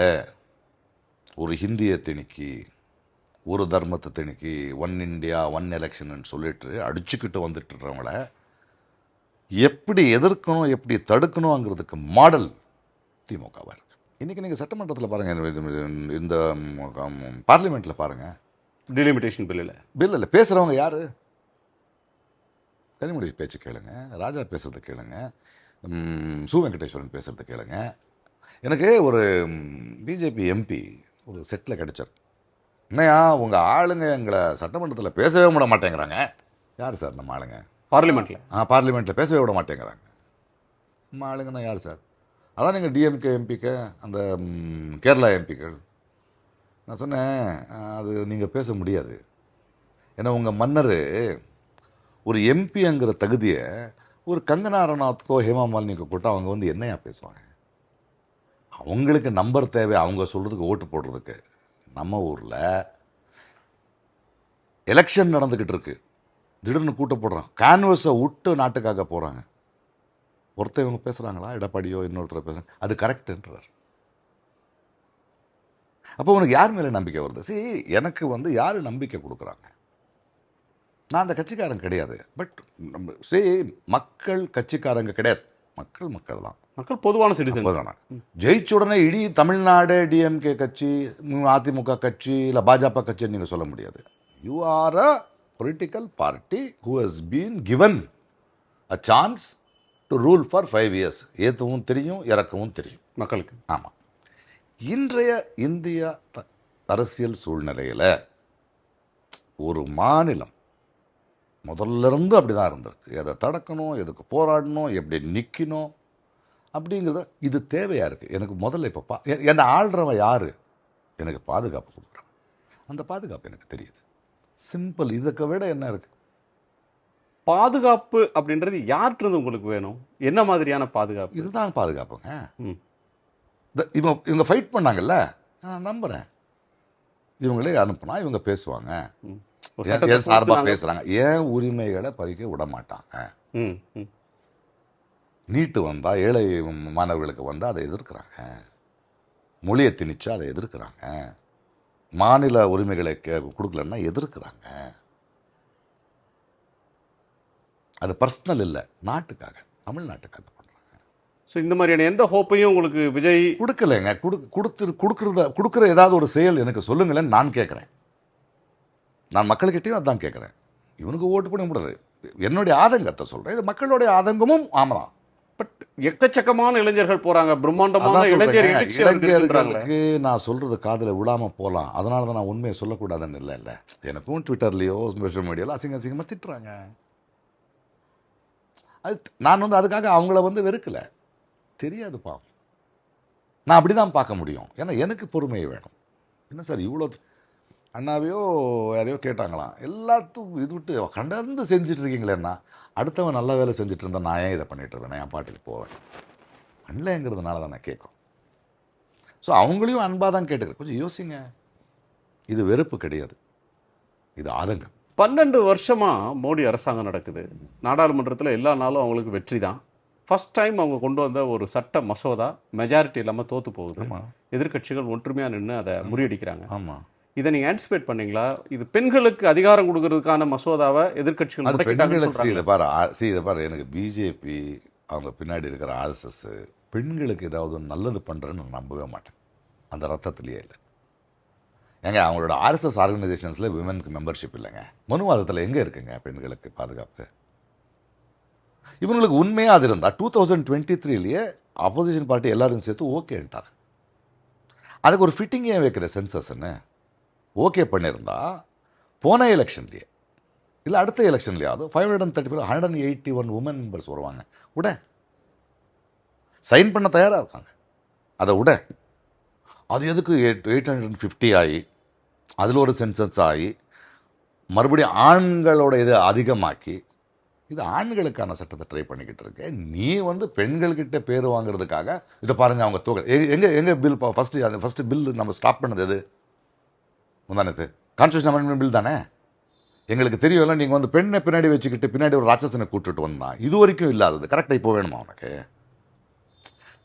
ஒரு ஹிந்தியை திணிக்கி, ஒரு தர்மத்தை திணிக்கி, ஒன் இந்தியா ஒன் எலெக்ஷன் சொல்லிட்டு அடிச்சுக்கிட்டு வந்துட்டுறவங்கள எப்படி எதிர்க்கணும், எப்படி தடுக்கணுங்கிறதுக்கு மாடல் திமுகவாக இருக்கு. இன்றைக்கி நீங்கள் சட்டமன்றத்தில் பாருங்கள், இந்த பார்லிமெண்ட்டில் பாருங்கள், டிலிமிட்டேஷன் பில்லில் பேசுகிறவங்க யார்? கனிமொழி பேச்சு கேளுங்க, ராஜா பேசுறது கேளுங்க, சு வெங்கடேஸ்வரன் பேசுறது கேளுங்க. எனக்கு ஒரு பிஜேபி எம்பி ஒரு செட்டில் கிடைச்சார். என்னையா உங்கள் ஆளுங்க எங்களை சட்டமன்றத்தில் பேசவே விட மாட்டேங்கிறாங்க. யார் சார் நம்ம ஆளுங்க? பார்லிமெண்ட்டில் பேசவே விட மாட்டேங்கிறாங்க. நம்ம ஆளுங்கன்னா யார் சார்? அதான் நீங்கள் டிஎம்கே எம்பிக்கு, அந்த கேரளா எம்பிக்கள். நான் சொன்னேன், அது நீங்கள் பேச முடியாது. ஏன்னா உங்கள் மன்னர் ஒரு எம்பிங்கிற தகுதியை ஒரு கங்கனா ரனாவத்துக்கோ ஹேமா மாலினிக்கோ போட்டால் அவங்க வந்து என்னையா பேசுவாங்க? அவங்களுக்கு நம்பர் தேவை, அவங்க சொல்கிறதுக்கு ஓட்டு போடுறதுக்கு. நம்ம ஊரில் எலெக்ஷன் நடந்துக்கிட்டு இருக்கு, திடீர்னு கூட்ட போடுறான், கேன்வஸை விட்டு நாட்டுக்காக போகிறாங்க. ஒருத்தர் இவங்க பேசுகிறாங்களா, எடப்பாடியோ இன்னொருத்தர் பேசுகிறாங்க, அது கரெக்டுன்றார். அப்போ உனக்கு யார் மேலே நம்பிக்கை வருது? சரி, எனக்கு வந்து யார் நம்பிக்கை கொடுக்குறாங்க? நான் அந்த கட்சிக்காரன் கிடையாது. பட் சரி, மக்கள் கட்சிக்காரங்க கிடையாது, மக்கள் தான், மக்கள் பொதுவான சிட்டிசன். ஜெயிச்ச உடனே இடி தமிழ்நாடு டிஎம்கே கட்சி, அதிமுக கட்சி, இல்லை பாஜக கட்சின்னு நீங்கள் சொல்ல முடியாது. You are a political party who has been given a chance to rule for 5 years. ஏற்றவும் தெரியும், இறக்கவும் தெரியும் மக்களுக்கு. ஆமாம். இன்றைய இந்திய அரசியல் சூழ்நிலையில் ஒரு மாநிலம் முதல்ல இருந்து அப்படி தான் இருந்திருக்கு. எதை தடுக்கணும், எதுக்கு போராடணும், எப்படி நிற்கணும் அப்படிங்கிறத, இது தேவையாக இருக்குது எனக்கு. முதல்ல இப்போ என்னை ஆள்றவன் யார்? எனக்கு பாதுகாப்பு கொடுக்குறான். அந்த பாதுகாப்பு எனக்கு தெரியுது. சிம்பிள். இதுக்கு விட என்ன இருக்குது? பாதுகாப்பு அப்படின்றது யார்கிட்ட உங்களுக்கு வேணும்? என்ன மாதிரியான பாதுகாப்பு? இதுதான் பாதுகாப்புங்க. இவங்க ஃபைட் பண்ணாங்கல்ல, நான் நம்புகிறேன். இவங்களே அனுப்புனா இவங்க பேசுவாங்க, என் சார்பாக பேசுகிறாங்க, ஏன் உரிமைகளை பறிக்க விட மாட்டாங்க. நீட்டு வந்தால், ஏழை மாணவர்களுக்கு வந்தால் அதை எதிர்க்கிறாங்க, மொழியை திணிச்சா அதை எதிர்க்கிறாங்க, மாநில உரிமைகளை கொடுக்கலன்னா எதிர்க்கிறாங்க. அது பர்சனல் இல்லை, நாட்டுக்காக, தமிழ்நாட்டுக்காக பண்ணுறாங்க. ஸோ இந்த மாதிரியான எந்த ஹோப்பையும் உங்களுக்கு விஜய் கொடுக்கலைங்க. கொடுக்குற ஏதாவது ஒரு செயல் எனக்கு சொல்லுங்களேன்னு நான் கேட்குறேன். நான் மக்கள்கிட்டையும் அதான் கேட்குறேன். இவனுக்கு ஓட்டு பண்ண முடியாது, என்னுடைய ஆதங்கத்தை சொல்கிறேன். இது மக்களுடைய ஆதங்கமும் ஆமாம். பட் எக்கச்சக்கமான இளைஞர்கள் போகிறாங்க, பிரம்மாண்டமான இளைஞர்களுக்கு நான் சொல்கிறது காதில் விழாமல் போகலாம். அதனால தான் நான் உண்மையை சொல்லக்கூடாதுன்னு இல்லை. எனக்கும் ட்விட்டர்லேயோ சோஷியல் மீடியாவில் அசிங்கமாக திட்டுறாங்க. அது நான் வந்து அதுக்காக அவங்கள வந்து வெறுக்கலை, தெரியாதுப்பா. நான் அப்படி தான் பார்க்க முடியும். ஏன்னா எனக்கு பொறுமையை வேணும். என்ன சார் இவ்வளோ அண்ணாவையோ யாரையோ கேட்டாங்களாம், எல்லாத்துக்கும் இது விட்டு கண்டந்து செஞ்சுட்டு இருக்கீங்களேன்னா, அடுத்தவன் நல்ல வேலை செஞ்சுட்டு இருந்தால் நான் ஏன் இதை பண்ணிட்டு இருந்தேன், என் பாட்டுக்கு போவேன். அண்ணங்கிறதுனால தான் நான் கேட்கும். ஸோ அவங்களையும் அன்பாக தான் கேட்டுக்கிறேன். கொஞ்சம் யோசிங்க. இது வெறுப்பு கிடையாது, இது ஆதங்கம். 12 வருஷமாக மோடி அரசாங்கம் நடக்குது. நாடாளுமன்றத்தில் எல்லா நாளும் அவங்களுக்கு வெற்றி தான். ஃபர்ஸ்ட் டைம் அவங்க கொண்டு வந்த ஒரு சட்ட மசோதா மெஜாரிட்டி இல்லாமல் தோற்று போகுது. எதிர்கட்சிகள் ஒற்றுமையாக நின்று அதை முறியடிக்கிறாங்க. ஆமாம். இதை நீங்கள் ஆன்டிசிபேட் பண்ணீங்களா? இது பெண்களுக்கு அதிகாரம் கொடுக்கறதுக்கான மசோதாவை எதிர்கட்சிகள் இதை பாரு, எனக்கு பிஜேபி அவங்க பின்னாடி இருக்கிற ஆர்எஸ்எஸ் பெண்களுக்கு ஏதாவது நல்லது பண்ணுறேன்னு நான் நம்பவே மாட்டேன். அந்த ரத்தத்திலேயே இல்லை. ஏங்க அவங்களோட ஆர்எஸ்எஸ் ஆர்கனைசேஷன்ஸில் விமனுக்கு மெம்பர்ஷிப் இல்லைங்க. மனுவாதத்தில் எங்கே இருக்குங்க பெண்களுக்கு பாதுகாப்பு? இவங்களுக்கு உண்மையாக அது இருந்தால் 2023 அப்போசிஷன் பார்ட்டி எல்லாரும் சேர்த்து ஓகேன்ட்டாங்க. அதுக்கு ஒரு ஃபிட்டிங்கே வைக்கிற சென்சஸ்ன்னு ஓகே பண்ணியிருந்தா போன எலெக்ஷன்லேயே இல்லை அடுத்த எலெக்ஷன்லையாவது 535 181 உமன் மெம்பர்ஸ் வருவாங்க. விட சைன் பண்ண தயாராக இருக்காங்க. அதை விட அது எதுக்கு 850 ஆகி அதில் ஒரு சென்சஸ் ஆகி மறுபடியும் ஆண்களோட இதை அதிகமாக்கி இது ஆண்களுக்கான சட்டத்தை ட்ரை பண்ணிக்கிட்டு இருக்கேன். நீ வந்து பெண்கள்கிட்ட பேர் வாங்குறதுக்காக இதை பாருங்கள் அவங்க தூக்க எங்கே பில் ஃபஸ்ட்டு பில் நம்ம ஸ்டாப் பண்ணது எது? முந்தானத்து கான்ஸ்டியூஷன் அமெண்ட்மெண்ட் பில் தானே. எங்களுக்கு தெரியல நீங்கள் வந்து பெண்ணை பின்னாடி வச்சுக்கிட்டு பின்னாடி ஒரு ராட்சசனை கூட்டுட்டு வந்தான். இது வரைக்கும் இல்லாதது கரெக்டாக இப்போ வேணுமா உனக்கு?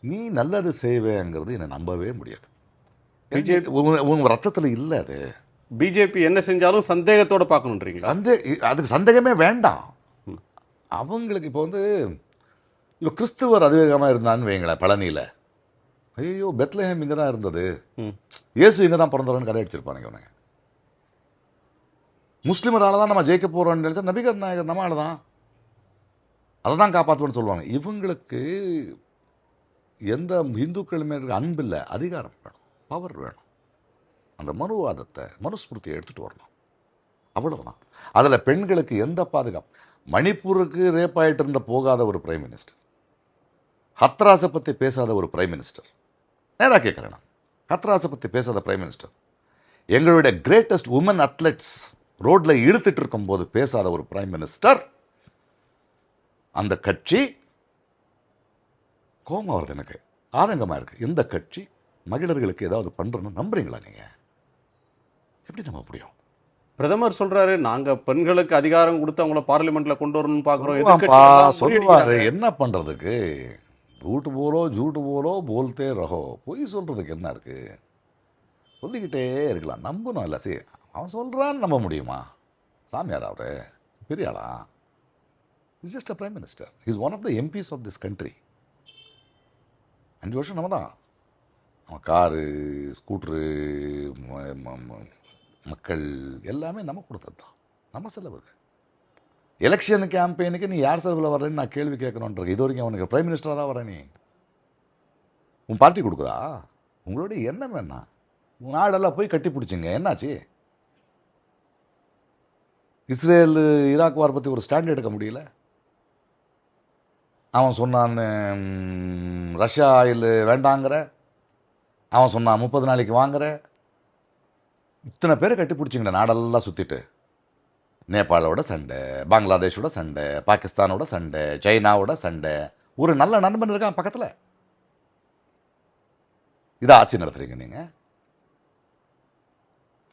நீ நல்லது செய்வேங்கிறது என்னை நம்பவே முடியாது. உங்க ரத்தத்தில் இல்லை அது. பிஜேபி என்ன செஞ்சாலும் சந்தேகத்தோட பார்க்கணுன்றீங்களா? அதுக்கு சந்தேகமே வேண்டாம். அவங்களுக்கு இப்போ வந்து இப்போ கிறிஸ்துவர் அதிவேகமாக இருந்தான்னு வைங்களேன். பழனியில் ஐயோ பெத்லஹேம் இங்கே தான் இருந்தது, இயேசு இங்கே தான் பிறந்தவரன்னு கதை அடிச்சிருப்பானுங்க இவனுங்க. முஸ்லீமரால் தான் நம்ம ஜெயிக்க போகிறோம்னு நினச்சா நபிகர் நாயகர் நம்ம ஆள் தான், அதை தான் காப்பாற்றுவோன்னு சொல்லுவாங்க. இவங்களுக்கு எந்த இந்துக்களுமே இருக்க அன்பு இல்லை, அதிகாரம் வேணும், பவர் வேணும். அந்த மனுவாதத்தை மனுஸ்மிருதியை எடுத்துகிட்டு வரணும், அவ்வளவுதான். அதில் பெண்களுக்கு எந்த பாதுகாப்பு? மணிப்பூருக்கு ரேப் ஆகிட்டு இருந்த போகாத ஒரு பிரைம் மினிஸ்டர், ஹத்ராஸை பற்றி பேசாத ஒரு பிரைம் மினிஸ்டர், நேராக கேட்குறேன் நான், ஹத்ராஸை பற்றி பேசாத பிரைம் மினிஸ்டர், எங்களுடைய கிரேட்டஸ்ட் உமன் அத்லெட்ஸ் ரோட்டில் இழுத்துட்டு இருக்கும்போது பேசாத ஒரு பிரைம் மினிஸ்டர், அந்த கட்சி கோபம் வருது, எனக்கு ஆதங்கமாக இருக்குது. எந்த கட்சி மகளிர்களுக்கு ஏதாவது பண்ணுறோன்னு நம்புறீங்களா நீங்கள்? எப்படி நம்ப முடியும்? பிரதமர் சொல்றாரு நாங்க பெண்களுக்கு அதிகாரம் கொடுத்து அவங்கள பார்லிமெண்ட்ல கொண்டு வரணும்னு பாக்குறோம். சொல்லுவாரு என்ன பண்றதுக்கு? ஜூட்டு போலோ போல்தே ரஹோ. பொய் சொல்றதுக்கு என்ன இருக்கு? சொல்லிக்கிட்டே இருக்கலாம், நம்பணும். இல்லை சரி அவன் சொல்றான்னு நம்ப முடியுமா? சாமியார் அவரு பெரிய ஆளா? Is just a prime minister. Is one of the MPs of this country. 5 வருஷம் நம்ம தான். அவன் காரு ஸ்கூட்ரு மக்கள் எல்லாமே நம்ம கொடுத்தது தான், நம்ம செலவு. எலெக்ஷன் கேம்பெயினுக்கு நீ யார் செலவில் வர்றேன்னு நான் கேள்வி கேட்கணுன்றது. இது வரைக்கும் அவனுக்கு பிரைம் மினிஸ்டராக தான் வர. நீ உன் பார்ட்டி கொடுக்குதா? உங்களுடைய எண்ணம் என்ன? உன் நாடெல்லாம் போய் கட்டி பிடிச்சிங்க, என்னாச்சு? இஸ்ரேல் ஈராக் வார் பற்றி ஒரு ஸ்டாண்ட் எடுக்க முடியல. அவன் சொன்னான்னு ரஷ்யா ஆயில் வேண்டாங்கிற, அவன் சொன்னான் 30 நாளைக்கு வாங்குற. இத்தனை பேரை கட்டி பிடிச்சிங்களே நாடெல்லாம் சுற்றிட்டு. நேபாளோட சண்டை, பங்களாதேஷோட சண்டை, பாகிஸ்தானோட சண்டை, சைனாவோட சண்டை. ஒரு நல்ல நண்பன் இருக்கான் பக்கத்தில். இதை ஆட்சி நடத்துறீங்க நீங்கள்.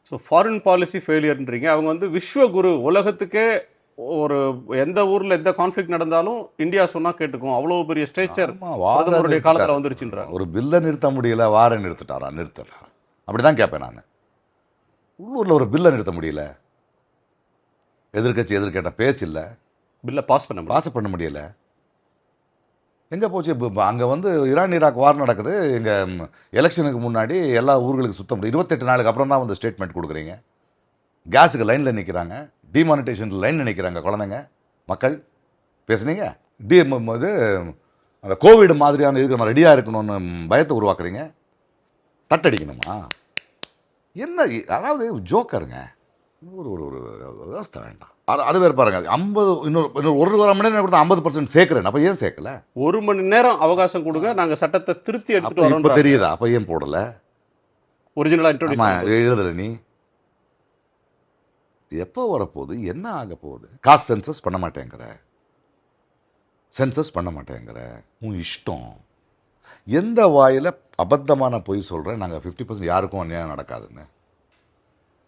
ஸோ ஃபாரின் பாலிசி ஃபெயிலியர்ன்றீங்க. அவங்க வந்து விஸ்வகுரு, உலகத்துக்கே ஒரு எந்த ஊரில் எந்த கான்ஃப்ளிக்ட் நடந்தாலும் இந்தியா சொன்னால் கேட்டுக்கும், அவ்வளோ பெரிய ஸ்டேச்சர் பிரதமருடைய காலத்தில் வந்துருச்சுன்றாங்க. ஒரு பில்லை நிறுத்த முடியல, வாரை நிறுத்திட்டாரா? நிறுத்தல. அப்படி தான் கேட்பேன் நான். உள்ளூரில் ஒரு பில்லை நிறுத்த முடியல, எதிர்கட்சி எதிர்கேட்ட பேச்சு இல்லை, பில்லை பாஸ் பண்ண முடியல. எங்கே போச்சு? அங்கே வந்து ஈரான் ஈராக் வார் நடக்குது. இங்கே எலெக்ஷனுக்கு முன்னாடி எல்லா ஊர்களுக்கு சுத்த முடியும். 28 நாளுக்கு அப்புறம் தான் வந்து ஸ்டேட்மெண்ட் கொடுக்குறீங்க. கேஸுக்கு லைனில் நிற்கிறாங்க, டிமானிட்டேஷன் லைனில் நிற்கிறாங்க குழந்தைங்க, மக்கள். பேசுனீங்க இது அந்த கோவிட் மாதிரியான இதுக்கு நம்ம ரெடியாக இருக்கணும்னு பயத்தை உருவாக்குறீங்க. தட்டடிக்கணுமா என்ன? அதாவது ஜோக்கருங்க. ஒரு ஒரு விவஸ்தை வேண்டாம். அது வேறு பாருங்க. 50 இன்னொரு 1 மணி நேரம் கொடுத்தா 50% சேர்க்கிறேன். அப்போ ஏன் சேர்க்கல? 1 மணி நேரம் அவகாசம் கொடுங்க, நாங்கள் சட்டத்தை திருத்தி எடுத்துட்டு வரோம். இப்போ தெரியுதா? அப்போ ஏன் போடல? ஒரிஜினலா இன்ட்ரோடியூஸ் எழுதல. நீ எப்போ வரப்போகுது? என்ன ஆக போகுது? காஸ்ட் சென்சஸ் பண்ண மாட்டேங்கிற, உன் இஷ்டம். எந்த வாயில் அபத்தமான பொய் சொல்கிறேன்? நாங்கள் 50% யாருக்கும் அநியாயம் நடக்காதுன்னு.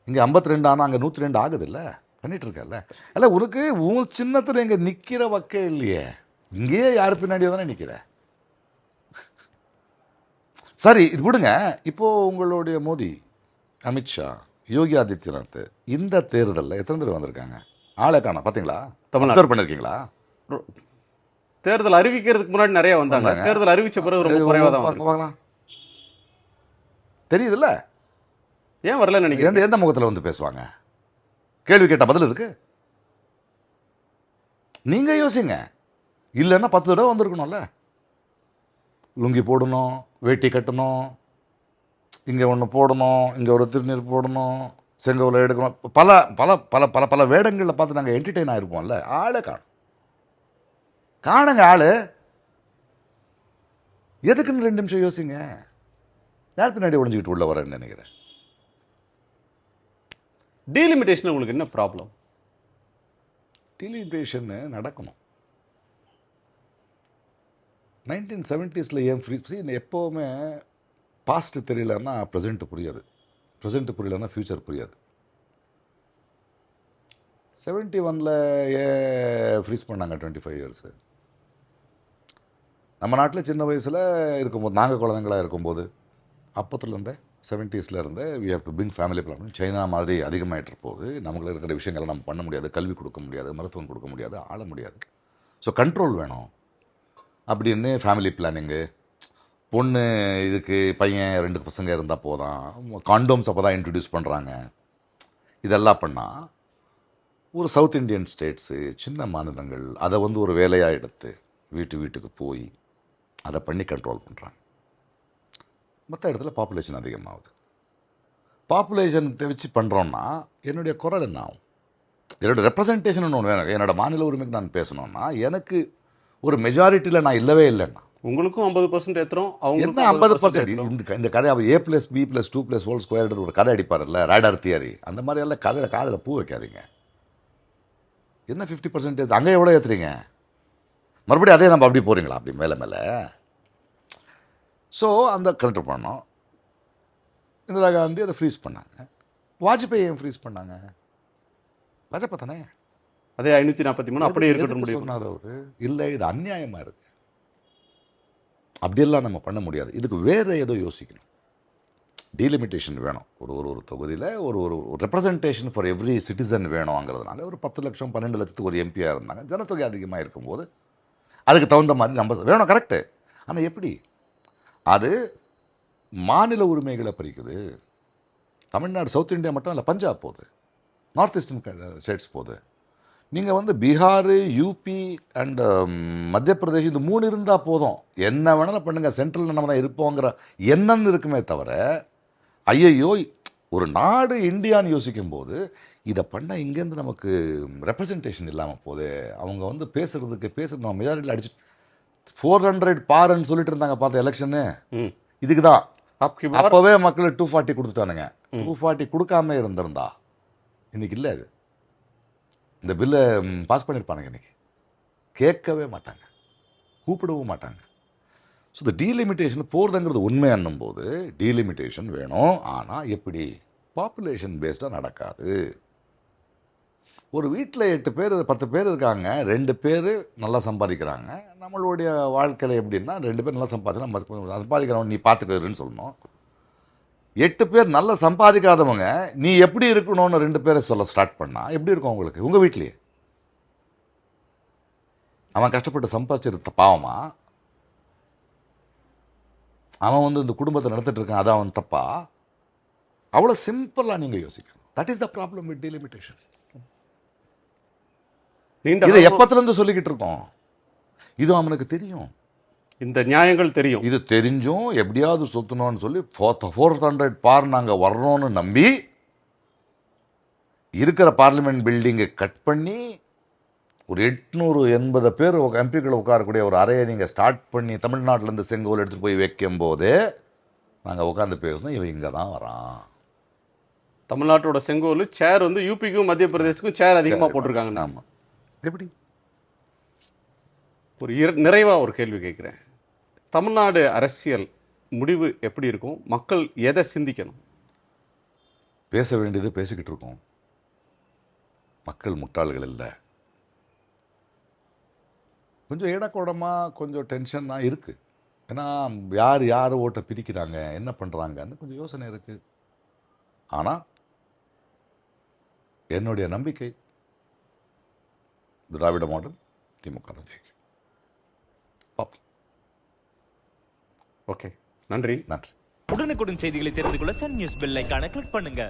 இங்கே 52 ஆனால் அங்கே 102 ஆகுது இல்லை? பண்ணிட்டு இருக்கல. அல்ல உனக்கு உன் சின்னத்தில் இங்கே நிற்கிற வக்கே இல்லையே. இங்கேயே யார் பின்னாடியோ தானே நிற்கிற. சரி இது விடுங்க. இப்போது உங்களுடைய மோடி, அமித்ஷா, யோகி ஆதித்யநாத் இந்த தேர்தலில் எத்தனை பேர் வந்திருக்காங்க? ஆளே காணோம். பார்த்தீங்களா? தமிழ்நாடு பண்ணியிருக்கீங்களா? தேர்தல் அறிவிக்கிறதுக்கு முன்னாடி நிறைய வந்தாங்க. தேர்தல் அறிவிச்ச பிறகு ரொம்ப குறைவாக தான் பார்க்கலாம். தெரியுதுல்ல? ஏன் வரல நினைக்கிறேன். எந்த முகத்தில் வந்து பேசுவாங்க? கேள்வி கேட்ட பதில் இருக்கு. நீங்க யோசிங்க. இல்லைன்னா 10 தடவை வந்திருக்கணும்ல. லுங்கி போடணும், வேட்டி கட்டணும், இங்கே ஒன்று போடணும், இங்கே ஒரு திருநீர் போடணும், செங்கோலை எடுக்கணும், பல பல பல பல பல வேடங்களில் பார்த்து நாங்கள் என்டர்டெயின் ஆகிருப்போம்ல. ஆளை காணுங்க ஆளு. எதுக்குன்னு 2 நிமிஷம் யோசிங்க. யார் பின்னாடி ஒழிஞ்சிக்கிட்டு உள்ள வரேன்னு நினைக்கிறேன். டீலிமிட்டேஷன் உங்களுக்கு என்ன ப்ராப்ளம்? டீலிமிட்டேஷன் நடக்கணும். 1970s ஏன் ஃப்ரீ எப்போவுமே பாஸ்ட் தெரியலன்னா ப்ரெசென்ட் புரியாது, ப்ரெசென்ட் புரியலன்னா ஃப்யூச்சர் புரியாது. 71 ஏன் ஃப்ரீஸ் பண்ணாங்க 25 இயர்ஸ்? நம்ம நாட்டில் சின்ன வயசில் இருக்கும்போது, நாங்கள் குழந்தைங்களாக இருக்கும்போது, அப்பத்துலேருந்தே 70s இருந்தே we have to bring family plan. China மாதிரி அதிகமாகிட்டு போகுது. நமக்கு இருக்கிற விஷயங்களை நம்ம பண்ண முடியாது, கல்வி கொடுக்க முடியாது, மருத்துவம் கொடுக்க முடியாது, ஆள முடியாது. ஸோ கண்ட்ரோல் வேணும் அப்படின்னு ஃபேமிலி பிளானிங்கு. பொண்ணு இதுக்கு பையன் 2 பசங்க இருந்தால் போதான், காண்டோம்ஸ் அப்போ தான் இன்ட்ரடியூஸ் பண்ணுறாங்க. இதெல்லாம் பண்ணால் ஒரு சவுத் இண்டியன் ஸ்டேட்ஸு, சின்ன மாநிலங்கள் அதை ஒரு வேலையாக எடுத்து வீட்டுக்கு போய் அதை பண்ணி கண்ட்ரோல் பண்ணுறாங்க. மற்ற இடத்துல பாப்புலேஷன் அதிகமாகுது. பாப்புலேஷனை வச்சு பண்ணுறோன்னா என்னுடைய குரல் என்ன ஆகும்? என்னோடய ரெப்ரசன்டேஷன் ஒன்று வேணும். என்னோட மாநில உரிமைக்கு நான் பேசணும்னா எனக்கு ஒரு மெஜாரிட்டியில் நான் இல்லவே இல்லைன்னா, உங்களுக்கும் 50% ஏற்றுறோம், அவங்க என்ன 50%? இந்த கதை அவர் A+B+2+² ஒரு கதை அடிப்பார்ல, ரேடார் தியரி, அந்த மாதிரி எல்லாம் கதையில் காதில் பூ வைக்காதீங்க. என்ன 50% அங்கே எவ்வளோ ஏற்றுறீங்க? மறுபடியும் அதே நம்ம அப்படி போகிறீங்களா? அப்படி மேலே மேலே. ஸோ அந்த கண்ட்ரோல் பண்ணோம். இந்திரா காந்தி அதை ஃப்ரீஸ் பண்ணாங்க. வாஜ்பாய் ஏன் ஃப்ரீஸ் பண்ணாங்க? வாஜ்பாய் தானே. அதே 543 அப்படியே இருக்கட்டும் முடியும் சொன்னார் அவர். இல்லை, இது அநியாயமாக இருக்குது, அப்படியெல்லாம் நம்ம பண்ண முடியாது, இதுக்கு வேறு ஏதோ யோசிக்கணும். டீலிமிட்டேஷன் வேணும். ஒரு தொகுதியில் ஒரு ரெப்ரசன்டேஷன் ஃபார் எவ்ரி சிட்டிசன் வேணுங்கிறதுனால ஒரு 10 லட்சம் 12 லட்சத்துக்கு ஒரு எம்பியாக இருந்தாங்க. ஜனத்தொகை அதிகமாக இருக்கும்போது அதுக்கு தகுந்த மாதிரி நம்ம வேணும், கரெக்டு. ஆனால் எப்படி? அது மாநில உரிமைகளை பறிக்குது. தமிழ்நாடு, சவுத் இந்தியா மட்டும் இல்லை, பஞ்சாப் போகுது, நார்த் ஈஸ்டர்ன் ஸ்டேட்ஸ் போகுது. நீங்கள் பீகார், யூபி அண்ட் மத்திய பிரதேஷ், இது 3 இருந்தால் போதும், என்ன வேணாலும் பண்ணுங்கள், சென்ட்ரலில் நம்ம தான் இருப்போங்கிற எண்ணம் இருக்குமே தவிர, ஐயையோ ஒரு நாடு இந்தியான்னு யோசிக்கும் போது இதை பண்ணால் இங்கேருந்து நமக்கு ரெப்ரசன்டேஷன் இல்லாமல் போகுது. அவங்க பேசுறது நம்ம மெஜாரிட்டியில் அடிச்சு 400 பாருன்னு சொல்லிட்டு இருந்தாங்க பார்த்த எலெக்ஷனு. இதுக்கு தான் அப்போவே மக்கள் 240 கொடுத்துட்டானுங்க. 240 கொடுக்காம இருந்திருந்தா இன்னைக்கு இல்லை, அது இந்த பில்லை பாஸ் பண்ணியிருப்பானுங்க. இன்னைக்கு கேட்கவே மாட்டாங்க, கூப்பிடவும் மாட்டாங்க. ஸோ இந்த டீலிமிட்டேஷன் போகிறதுங்கிறது உண்மையானும் போது டீலிமிட்டேஷன் வேணும். ஆனால் எப்படி? பாப்புலேஷன் பேஸ்டாக நடக்காது. ஒரு வீட்டில் 8 பேர் 10 பேர் இருக்காங்க, 2 பேர் நல்லா சம்பாதிக்கிறாங்க. நம்மளுடைய வாழ்க்கையில் எப்படின்னா 2 பேர் நல்லா சம்பாதிக்கிறவன் நீ பார்த்துக்கிறன்னு சொல்லணும். 8 பேர் நல்லா சம்பாதிக்காதவங்க நீ எப்படி இருக்கணும்னு 2 பேரை சொல்ல ஸ்டார்ட் பண்ணா எப்படி இருக்கும் உங்களுக்கு? உங்கள் வீட்லேயே அவன் கஷ்டப்பட்டு சம்பாதிச்சிருந்த பாவமா? அவன் இந்த குடும்பத்தை நடத்திட்டு இருக்கான், அதான் அவன் தப்பா? அவ்வளோ சிம்பிளாக நீங்கள் யோசிக்கணும். That is the problem with delimitation. இதை எப்பத்திலிருந்து சொல்லிக்கிட்டு இருக்கோம்? இது அவனுக்கு தெரியும், இந்த நியாயங்கள் தெரியும். இது தெரிஞ்சும் எப்படியாவது சொத்தணும்னு சொல்லி 400 பார் நாங்கள் வர்றோம்னு நம்பி இருக்கிற பார்லிமெண்ட் பில்டிங்கை கட் பண்ணி ஒரு 880 பேர் எம்பிக்களை உட்காரக்கூடிய ஒரு அறையை நீங்கள் ஸ்டார்ட் பண்ணி தமிழ்நாட்டிலேருந்து செங்கோல் எடுத்துகிட்டு போய் வைக்கும் போது நாங்கள் உட்காந்து பேசணும், இவன் இங்கே தான் வரான். தமிழ்நாட்டோட செங்கோல் சேர் யூபிக்கும் மத்திய பிரதேசத்துக்கும் சேர் அதிகமாக போட்டிருக்காங்க. ஆமாம். எப்படி? ஒரு நிறைவாக ஒரு கேள்வி கேட்குறேன். தமிழ்நாடு அரசியல் முடிவு எப்படி இருக்கும்? மக்கள் எதை சிந்திக்கணும்? பேச வேண்டியது பேசிக்கிட்டு இருக்கோம். மக்கள் முட்டாள்கள் இல்லை. கொஞ்சம் ஏடக்கூடமாக கொஞ்சம் டென்ஷனாக இருக்குது. ஏன்னா யார் ஓட்டை பிரிக்கிறாங்க, என்ன பண்ணுறாங்கன்னு கொஞ்சம் யோசனை இருக்குது. ஆனால் என்னுடைய நம்பிக்கை திராவிட மாடல் திமுக தான் ஜெயிக்கும். பாப்போம். ஓகே, நன்றி. நன்றி. உடனுக்குடன் செய்திகளை தெரிந்து கொள்ள சன் நியூஸ் பெல் ஐகானை கிளிக் பண்ணுங்க.